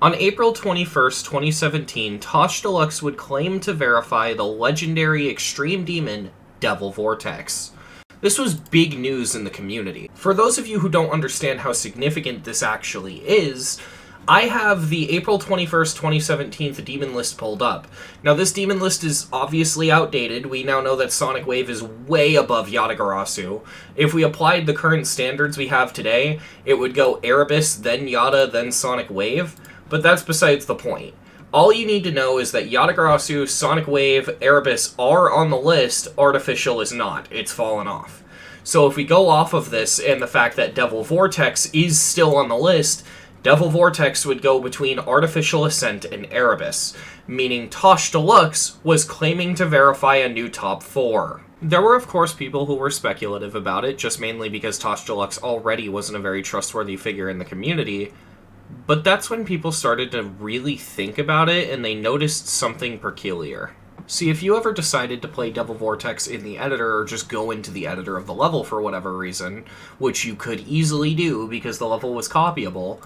On April 21st, 2017, ToshDeluxe would claim to verify the legendary extreme demon, Devil Vortex. This was big news in the community. For those of you who don't understand how significant this actually is, I have the April 21st, 2017 demon list pulled up. Now, this demon list is obviously outdated. We now know that Sonic Wave is way above Yatagarasu. If we applied the current standards we have today, it would go Erebus, then Yata, then Sonic Wave. But that's besides the point. All you need to know is that Yatagarasu, Sonic Wave, Erebus are on the list, Artificial is not. It's fallen off. So if we go off of this and the fact that Devil Vortex is still on the list, Devil Vortex would go between Artificial Ascent and Erebus, meaning ToshDeluxe was claiming to verify a new top 4. There were, of course, people who were speculative about it, just mainly because ToshDeluxe already wasn't a very trustworthy figure in the community. But that's when people started to really think about it, and they noticed something peculiar. See, if you ever decided to play Devil Vortex in the editor, or just go into the editor of the level for whatever reason, which you could easily do because the level was copyable,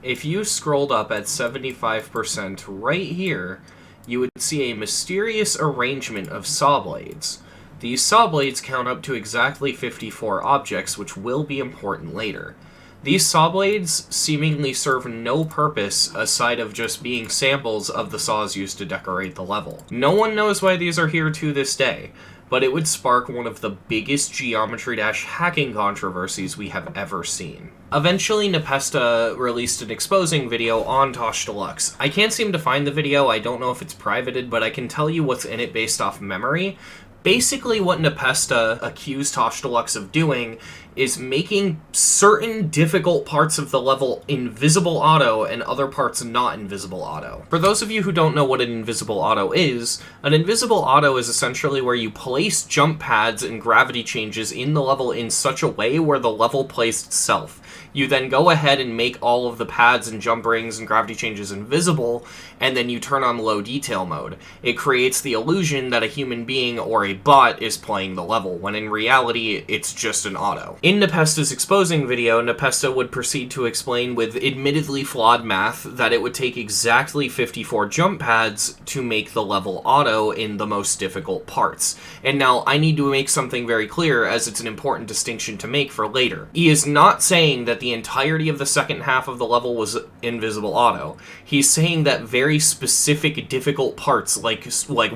if you scrolled up at 75% right here, you would see a mysterious arrangement of saw blades. These saw blades count up to exactly 54 objects, which will be important later. These saw blades seemingly serve no purpose aside of just being samples of the saws used to decorate the level. No one knows why these are here to this day, but it would spark one of the biggest Geometry Dash hacking controversies we have ever seen. Eventually, Nepesta released an exposing video on ToshDeluxe. I can't seem to find the video, I don't know if it's privated, but I can tell you what's in it based off memory. Basically, what Nepesta accused ToshDeluxe of doing is making certain difficult parts of the level invisible auto and other parts not invisible auto. For those of you who don't know what an invisible auto is, an invisible auto is essentially where you place jump pads and gravity changes in the level in such a way where the level plays itself. You then go ahead and make all of the pads and jump rings and gravity changes invisible, and then you turn on low detail mode. It creates the illusion that a human being or a bot is playing the level, when in reality, it's just an auto. In Nepesta's exposing video, Nepesta would proceed to explain with admittedly flawed math that it would take exactly 54 jump pads to make the level auto in the most difficult parts. And now, I need to make something very clear, as it's an important distinction to make for later. He is not saying that the entirety of the second half of the level was invisible auto. He's saying that very specific difficult parts, like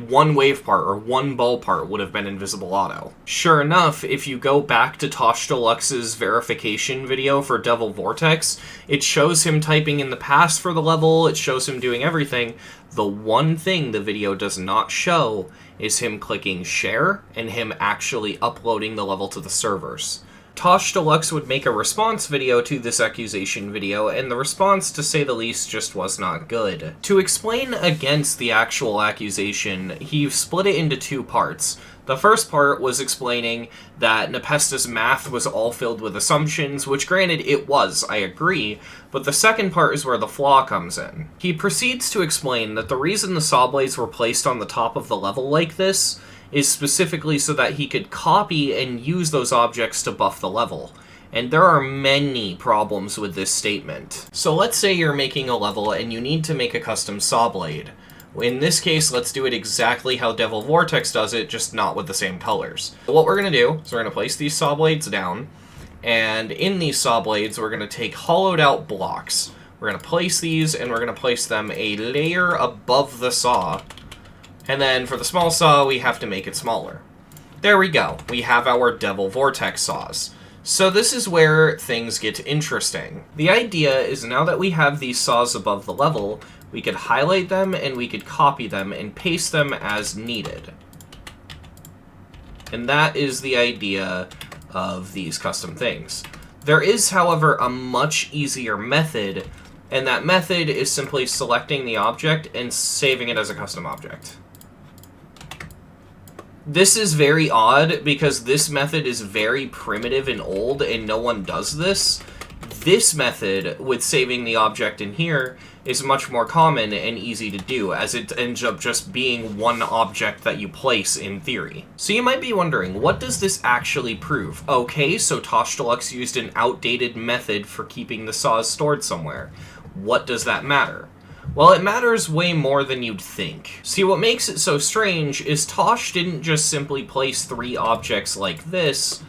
one wave part or one ball part, would have been invisible auto. Sure enough, if you go back to ToshDeluxe's verification video for Devil Vortex, it shows him typing in the past for the level, it shows him doing everything. The one thing the video does not show is him clicking share and him actually uploading the level to the servers. ToshDeluxe would make a response video to this accusation video, and the response, to say the least, just was not good. To explain against the actual accusation, he split it into two parts. The first part was explaining that Nepesta's math was all filled with assumptions, which granted it was, I agree, but the second part is where the flaw comes in. He proceeds to explain that the reason the saw blades were placed on the top of the level like this is specifically so that he could copy and use those objects to buff the level. And there are many problems with this statement. So let's say you're making a level and you need to make a custom saw blade. In this case, let's do it exactly how Devil Vortex does it, just not with the same colors. What we're going to do is we're going to place these saw blades down, and in these saw blades we're going to take hollowed out blocks. We're going to place these, and we're going to place them a layer above the saw. And then for the small saw, we have to make it smaller. There we go. We have our Devil Vortex saws. So this is where things get interesting. The idea is now that we have these saws above the level, we could highlight them and we could copy them and paste them as needed. And that is the idea of these custom things. There is, however, a much easier method, and that method is simply selecting the object and saving it as a custom object. This is very odd because this method is very primitive and old and no one does this. This method, with saving the object in here, is much more common and easy to do, as it ends up just being one object that you place in theory. So you might be wondering, what does this actually prove? Okay, so ToshDeluxe used an outdated method for keeping the saws stored somewhere. What does that matter? Well, it matters way more than you'd think. See, what makes it so strange is Tosh didn't just simply place 3 objects like this.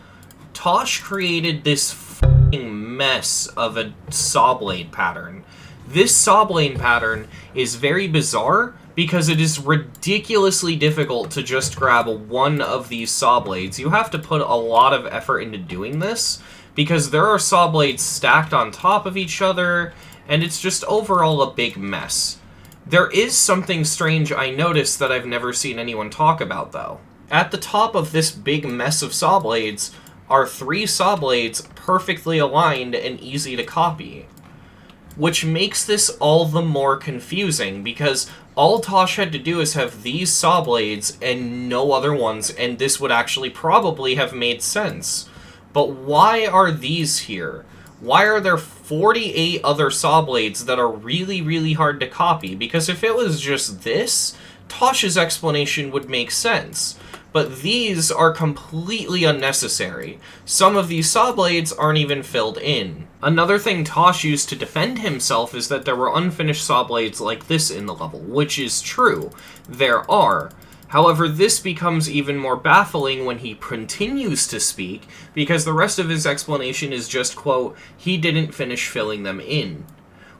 Tosh created this f***ing mess of a saw blade pattern. This saw blade pattern is very bizarre because it is ridiculously difficult to just grab one of these saw blades. You have to put a lot of effort into doing this because there are saw blades stacked on top of each other, and it's just overall a big mess. There is something strange I noticed that I've never seen anyone talk about, though. At the top of this big mess of saw blades are 3 saw blades perfectly aligned and easy to copy, which makes this all the more confusing, because all Tosh had to do is have these saw blades and no other ones, and this would actually probably have made sense. But why are these here? Why are there 48 other saw blades that are really, really hard to copy? Because if it was just this, Tosh's explanation would make sense. But these are completely unnecessary. Some of these saw blades aren't even filled in. Another thing Tosh used to defend himself is that there were unfinished saw blades like this in the level, which is true. There are. However, this becomes even more baffling when he continues to speak, because the rest of his explanation is just, quote, he didn't finish filling them in.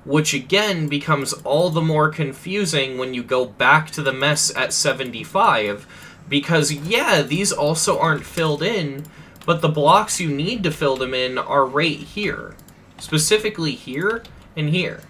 Which again becomes all the more confusing when you go back to the mess at 75, because yeah, these also aren't filled in, but the blocks you need to fill them in are right here. Specifically here and here.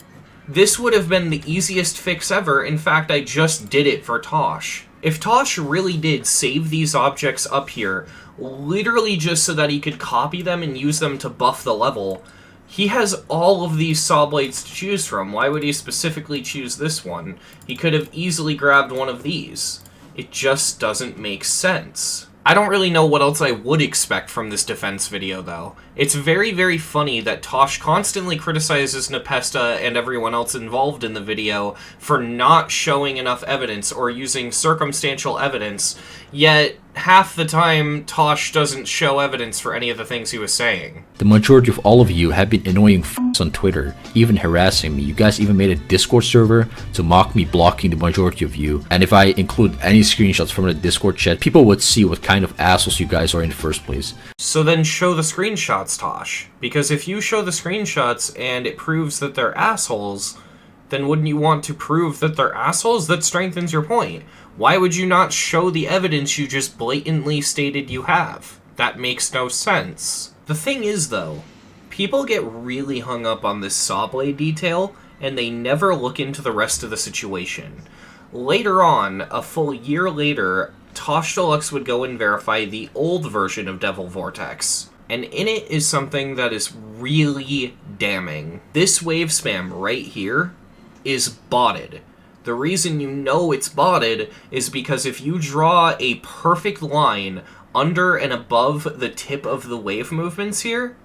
This would have been the easiest fix ever. In fact, I just did it for Tosh. If Tosh really did save these objects up here, literally just so that he could copy them and use them to buff the level, he has all of these saw blades to choose from. Why would he specifically choose this one? He could have easily grabbed one of these. It just doesn't make sense. I don't really know what else I would expect from this defense video, though. It's very, very funny that Tosh constantly criticizes Nepesta and everyone else involved in the video for not showing enough evidence or using circumstantial evidence, yet half the time Tosh doesn't show evidence for any of the things he was saying. The majority of all of you have been annoying f***s on Twitter, even harassing me. You guys even made a Discord server to mock me blocking the majority of you. And if I include any screenshots from the Discord chat, people would see what kind of assholes you guys are in the first place. So then show the screenshots, Tosh. Because if you show the screenshots and it proves that they're assholes, then wouldn't you want to prove that they're assholes? That strengthens your point. Why would you not show the evidence you just blatantly stated you have? That makes no sense. The thing is, though, people get really hung up on this saw blade detail, and they never look into the rest of the situation. Later on, a full year later, ToshDeluxe would go and verify the old version of Devil Vortex. And in it is something that is really damning. This wave spam right here is botted. The reason you know it's botted is because if you draw a perfect line under and above the tip of the wave movements here,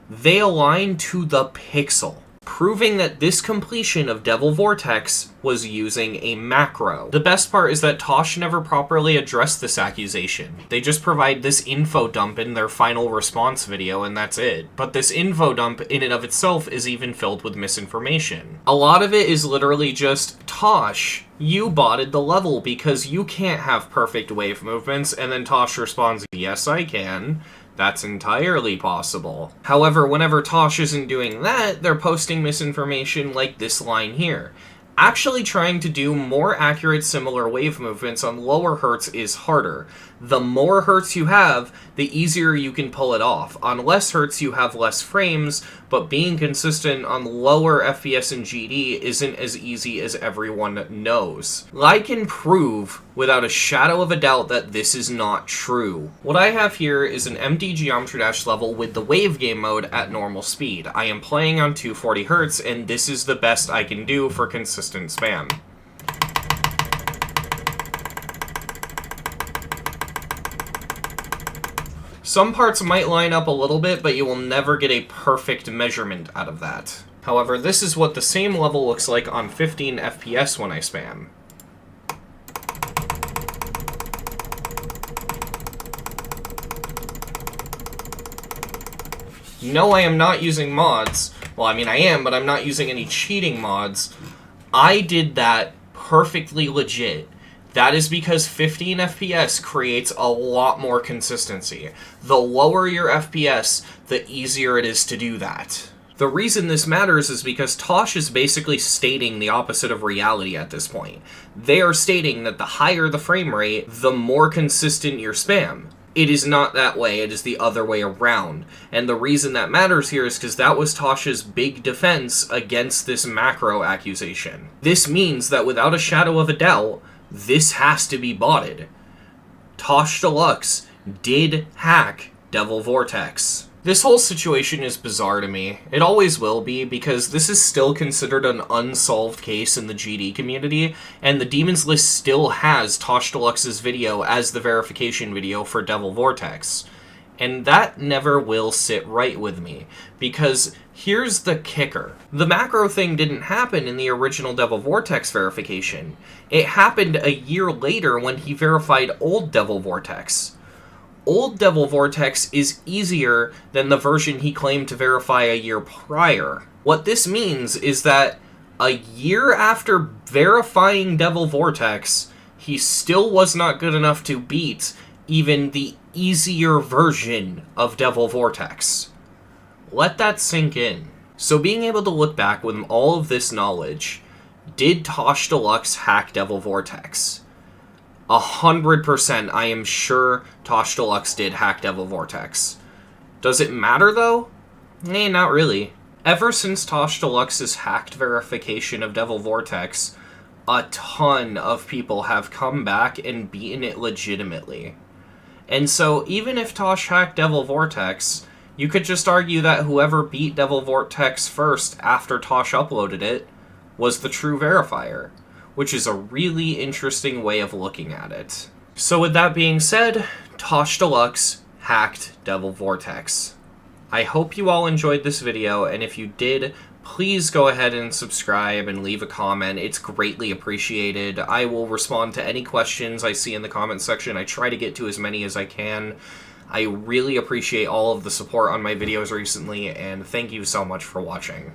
they align to the pixel, proving that this completion of Devil Vortex was using a macro. The best part is that Tosh never properly addressed this accusation. They just provide this info dump in their final response video, and that's it. But this info dump in and of itself is even filled with misinformation. A lot of it is literally just, Tosh, you botted the level because you can't have perfect wave movements, and then Tosh responds, yes I can. That's entirely possible. However, whenever Tosh isn't doing that, they're posting misinformation like this line here. Actually trying to do more accurate similar wave movements on lower hertz is harder. The more hertz you have, the easier you can pull it off. On less hertz, you have less frames, but being consistent on lower FPS and GD isn't as easy as everyone knows. I can prove, without a shadow of a doubt, that this is not true. What I have here is an empty Geometry Dash level with the wave game mode at normal speed. I am playing on 240 hertz, and this is the best I can do for consistent spam. Some parts might line up a little bit, but you will never get a perfect measurement out of that. However, this is what the same level looks like on 15 FPS when I spam. No, I am not using mods. Well, I mean I am, but I'm not using any cheating mods. I did that perfectly legit. That is because 15 FPS creates a lot more consistency. The lower your FPS, the easier it is to do that. The reason this matters is because Tosh is basically stating the opposite of reality at this point. They are stating that the higher the frame rate, the more consistent your spam. It is not that way, it is the other way around. And the reason that matters here is because that was Tosh's big defense against this macro accusation. This means that without a shadow of a doubt, this has to be botted. ToshDeluxe did hack Devil Vortex. This whole situation is bizarre to me. It always will be, because this is still considered an unsolved case in the GD community, and the Demons List still has ToshDeluxe's video as the verification video for Devil Vortex. And that never will sit right with me, because here's the kicker. The macro thing didn't happen in the original Devil Vortex verification. It happened a year later when he verified old Devil Vortex. Old Devil Vortex is easier than the version he claimed to verify a year prior. What this means is that a year after verifying Devil Vortex, he still was not good enough to beat even the easier version of Devil Vortex. Let that sink in. So being able to look back with all of this knowledge, did ToshDeluxe hack Devil Vortex? 100% I am sure ToshDeluxe did hack Devil Vortex. Does it matter though? Not really. Ever since ToshDeluxe's hacked verification of Devil Vortex, a ton of people have come back and beaten it legitimately. And so even if Tosh hacked Devil Vortex, you could just argue that whoever beat Devil Vortex first after Tosh uploaded it was the true verifier, which is a really interesting way of looking at it. So with that being said, ToshDeluxe hacked Devil Vortex. I hope you all enjoyed this video, and if you did, please go ahead and subscribe and leave a comment. It's greatly appreciated. I will respond to any questions I see in the comment section. I try to get to as many as I can. I really appreciate all of the support on my videos recently, and thank you so much for watching.